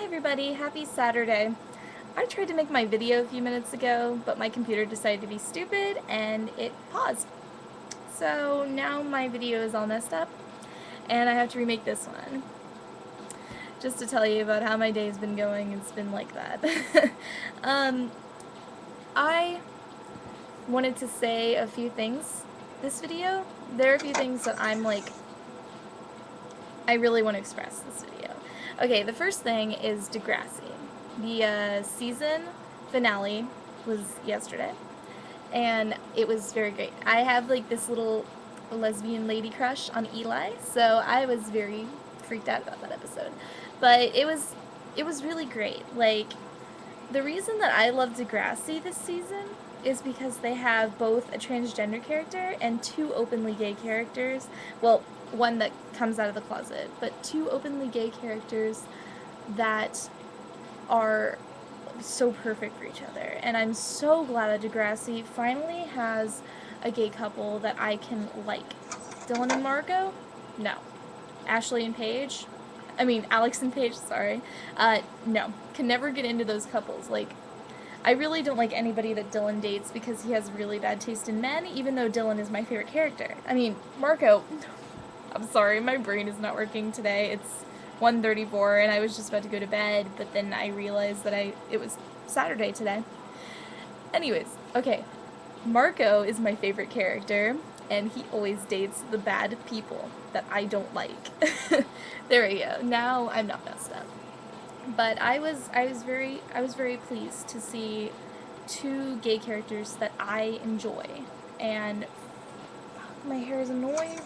everybody, happy Saturday. I tried to make my video a few minutes ago, but my computer decided to be stupid and it paused. So now my video is all messed up and I have to remake this one. Just to tell you about how my day's been going, it's been like that. I wanted to say a few things this video. There are a few things that I really want to express this video. Okay, the first thing is Degrassi. The season finale was yesterday, and it was very great. I have this little lesbian lady crush on Eli, so I was very freaked out about that episode. But it was really great. The reason that I love Degrassi this season is because they have both a transgender character and two openly gay characters. Well, one that comes out of the closet, but two openly gay characters that are so perfect for each other. And I'm so glad that Degrassi finally has a gay couple that I can like. Dylan and Margot? No. Ashley and Paige? Alex and Paige, sorry. No. Can never get into those couples. I really don't like anybody that Dylan dates because he has really bad taste in men, even though Dylan is my favorite character. Marco, I'm sorry, my brain is not working today. It's 1:34 and I was just about to go to bed, but then I realized that it was Saturday today. Anyways, okay. Marco is my favorite character, and he always dates the bad people that I don't like. There we go. Now I'm not messed up. But I was very pleased to see two gay characters that I enjoy. And my hair is annoying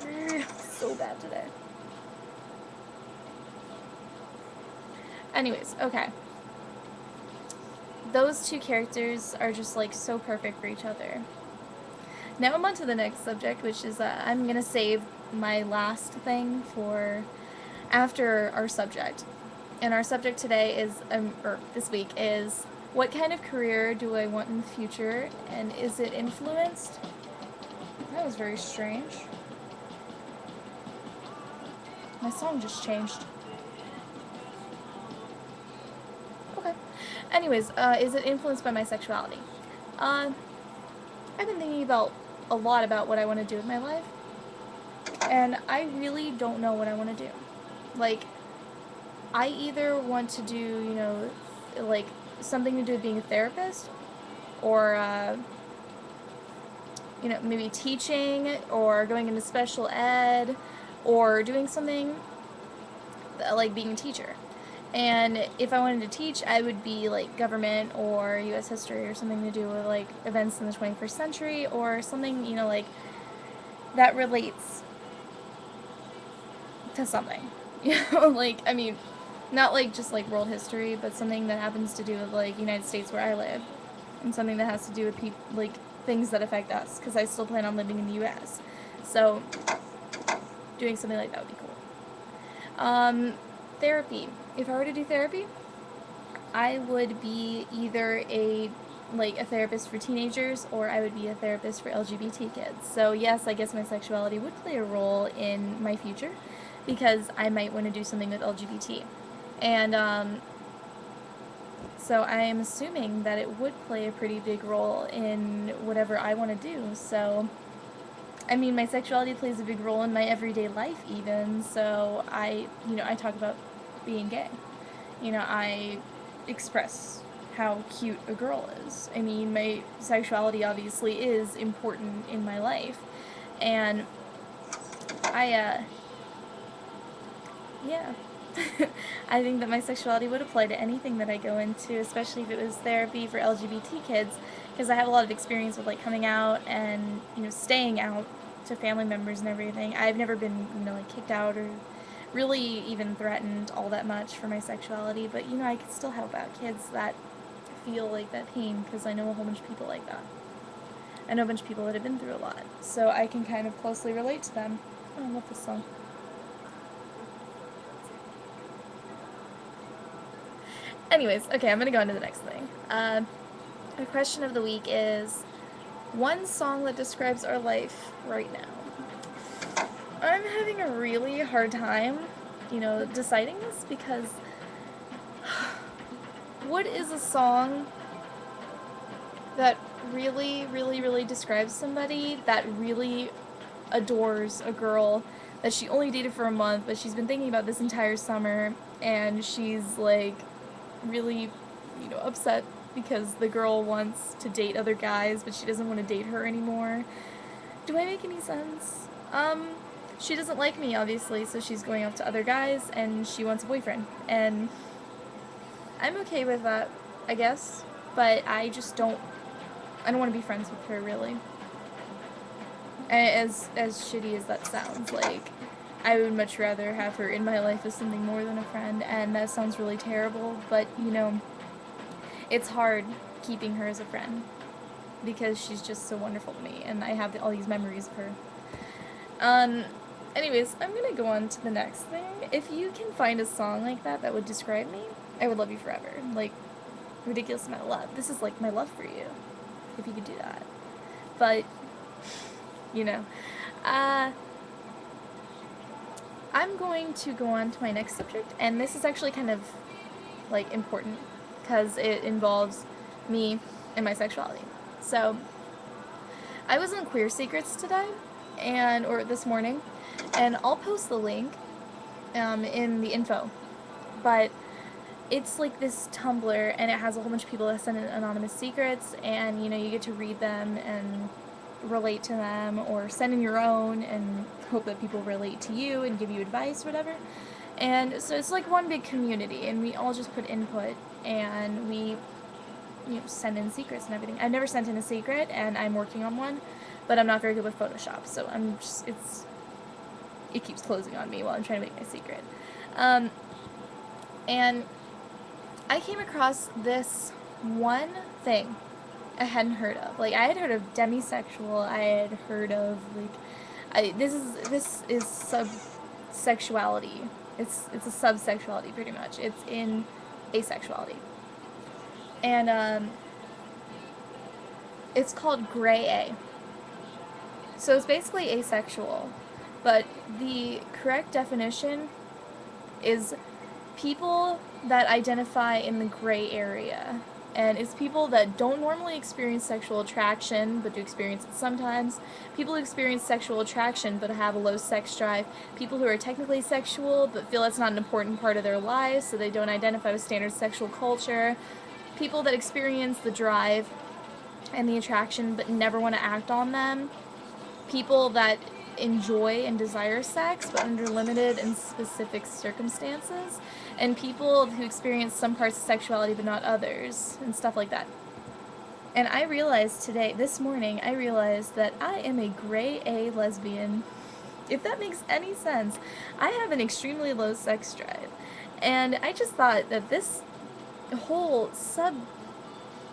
so bad today. Anyways, okay. Those two characters are just so perfect for each other. Now I'm on to the next subject, which is I'm gonna save my last thing for after our subject. And our subject today is, or this week, is what kind of career do I want in the future, and is it influenced? That was very strange. My song just changed. Okay. Anyways, is it influenced by my sexuality? I've been thinking a lot about what I want to do with my life, and I really don't know what I want to do. I either want to do, something to do with being a therapist, or, maybe teaching, or going into special ed, or doing something like being a teacher. And if I wanted to teach, I would be government or U.S. history or something to do with events in the 21st century, or something, that relates to something. Not just world history, but something that happens to do with United States where I live, and something that has to do with things that affect us, because I still plan on living in the U.S. So doing something like that would be cool. Therapy. If I were to do therapy, I would be either a therapist for teenagers, or I would be a therapist for LGBT kids. So yes, I guess my sexuality would play a role in my future, because I might want to do something with LGBT. And so I am assuming that it would play a pretty big role in whatever I want to do. So my sexuality plays a big role in my everyday life even. So I talk about being gay. I express how cute a girl is. My sexuality obviously is important in my life. And yeah. I think that my sexuality would apply to anything that I go into, especially if it was therapy for LGBT kids, because I have a lot of experience with coming out and staying out to family members and everything. I've never been kicked out or really even threatened all that much for my sexuality, but I could still help out kids that feel that pain, because I know a whole bunch of people like that. I know a bunch of people that have been through a lot, so I can kind of closely relate to them. Oh, I love this song. Anyways, okay, I'm gonna go on to the next thing. The question of the week is one song that describes our life right now. I'm having a really hard time, deciding this, because what is a song that really, really, really describes somebody that really adores a girl that she only dated for a month, but she's been thinking about this entire summer, and she's like really, upset because the girl wants to date other guys, but she doesn't want to date her anymore. Do I make any sense? She doesn't like me, obviously, so she's going off to other guys, and she wants a boyfriend, and I'm okay with that, I guess, but I don't want to be friends with her, really. As shitty as that sounds, like, I would much rather have her in my life as something more than a friend, and that sounds really terrible, but, it's hard keeping her as a friend, because she's just so wonderful to me, and I have all these memories of her. Anyways, I'm gonna go on to the next thing. If you can find a song like that would describe me, I would love you forever. Like, ridiculous amount of love. This is like my love for you, if you could do that. But, I'm going to go on to my next subject, and this is actually kind of, like, important, because it involves me and my sexuality. So, I was on Queer Secrets today, or this morning, and I'll post the link, in the info, but it's like this Tumblr, and it has a whole bunch of people that send in anonymous secrets, and, you get to read them and relate to them, or send in your own and hope that people relate to you and give you advice, whatever. And so it's like one big community, and we all just put input, and we, send in secrets and everything. I've never sent in a secret, and I'm working on one, but I'm not very good with Photoshop, so it keeps closing on me while I'm trying to make my secret. And I came across this one thing I hadn't heard of. Like, I had heard of demisexual, I had heard of, like, this is subsexuality. It's a subsexuality, pretty much. It's in asexuality. And, it's called gray A. So it's basically asexual, but the correct definition is people that identify in the gray area. And it's people that don't normally experience sexual attraction, but do experience it sometimes. People who experience sexual attraction, but have a low sex drive. People who are technically sexual, but feel that's not an important part of their lives, so they don't identify with standard sexual culture. People that experience the drive and the attraction, but never want to act on them. People that enjoy and desire sex, but under limited and specific circumstances, and people who experience some parts of sexuality but not others, and stuff like that. And I realized this morning, that I am a gray A lesbian. If that makes any sense. I have an extremely low sex drive, and I just thought that this whole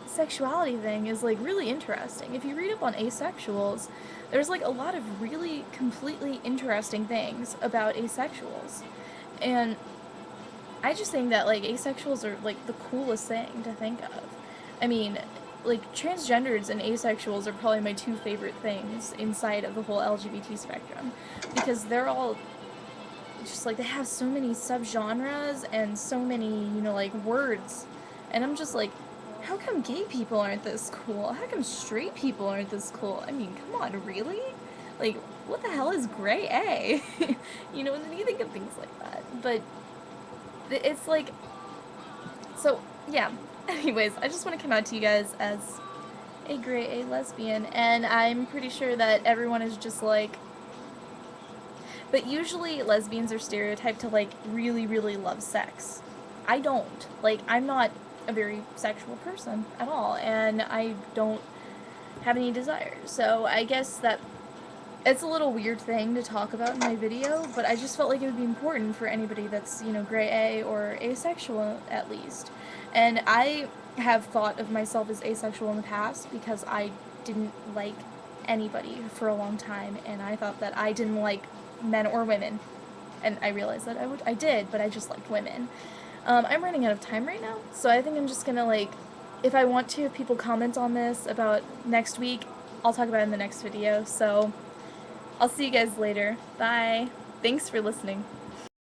sexuality thing is, like, really interesting. If you read up on asexuals, there's, like, a lot of really completely interesting things about asexuals. And I just think that, like, asexuals are, like, the coolest thing to think of. I mean, like, transgenders and asexuals are probably my two favorite things inside of the whole LGBT spectrum. Because they're all just, like, they have so many subgenres and so many, like, words. And I'm just like, how come gay people aren't this cool? How come straight people aren't this cool? I mean, come on, really? Like, what the hell is gray A? And then you think of things like that. But it's like, so, yeah. Anyways, I just want to come out to you guys as a gray A lesbian, and I'm pretty sure that everyone is just like, but usually lesbians are stereotyped to, like, really, really love sex. I don't. Like, I'm not a very sexual person at all, and I don't have any desires. So I guess that it's a little weird thing to talk about in my video, but I just felt like it would be important for anybody that's, gray A or asexual at least. And I have thought of myself as asexual in the past because I didn't like anybody for a long time, and I thought that I didn't like men or women. And I realized that I did, but I just liked women. I'm running out of time right now, so I think I'm just gonna, like, if I want to, if people comment on this about next week, I'll talk about it in the next video, so I'll see you guys later. Bye. Thanks for listening.